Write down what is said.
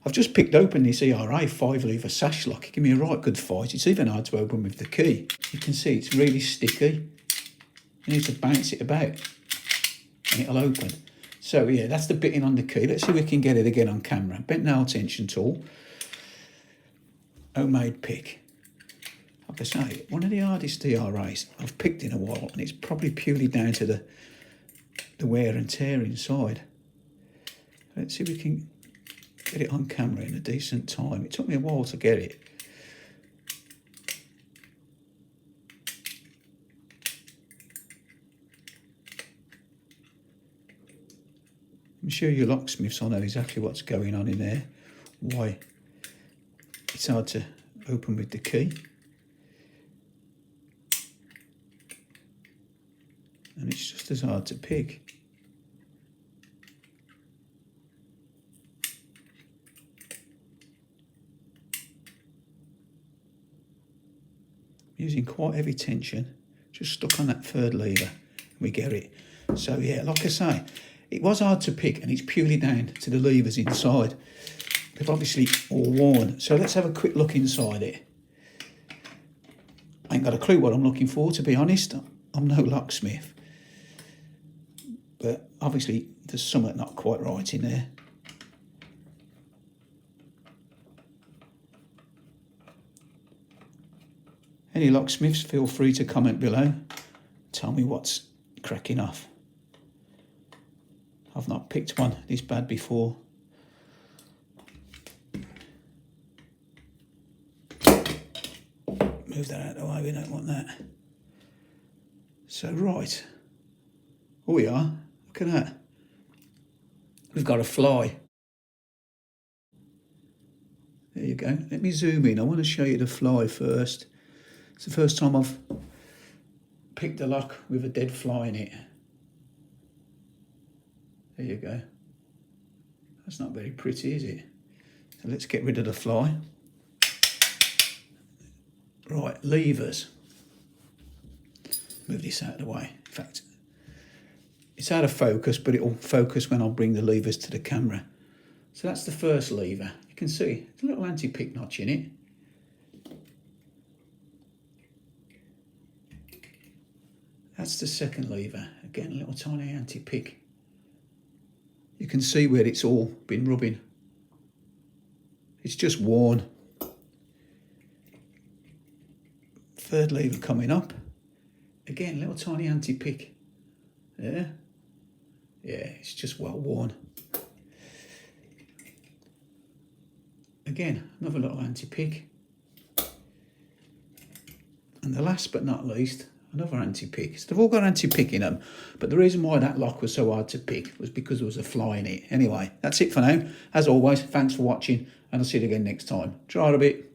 I've just picked open this ERA 5-lever sash lock. It gave me a right good fight. It's even hard to open with the key. You can see it's really sticky. You need to bounce it about and it'll open. So yeah, that's the bitting on the key. Let's see if we can get it again on camera. Bent nail tension tool. Homemade pick. Like I say, one of the hardest DRAs I've picked in a while, and it's probably purely down to the wear and tear inside. Let's see if we can get it on camera in a decent time. It took me a while to get it. I'm sure you locksmiths will know exactly what's going on in there, why it's hard to open with the key. And it's just as hard to pick. Using quite heavy tension, just stuck on that third lever, we get it. So yeah, like I say, it was hard to pick, and it's purely down to the levers inside. They've obviously all worn. So let's have a quick look inside it. I ain't got a clue what I'm looking for, to be honest. I'm no locksmith. But obviously there's something not quite right in there. Any locksmiths, feel free to comment below. Tell me what's cracking off. I've not picked one this bad before. Move that out of the way, we don't want that. So right, here we are, look at that. We've got a fly. There you go. Let me zoom in. I want to show you the fly first. It's the first time I've picked a lock with a dead fly in it. There you go. That's not very pretty, is it? So let's get rid of the fly. Right, levers. Move this out of the way. In fact, it's out of focus, but it'll focus when I'll bring the levers to the camera. So that's the first lever. You can see there's a little anti-pick notch in it. That's the second lever. Again, a little tiny anti-pick. You can see where it's all been rubbing. It's just worn. Third lever coming up. Again, little tiny anti-pick. There. Yeah, it's just well worn. Again, another little anti-pick. And the last but not least, another anti-pick. So they've all got anti-pick in them, but the reason why that lock was so hard to pick was because there was a fly in it. Anyway, that's it for now. As always, thanks for watching, and I'll see you again next time. Try it a bit.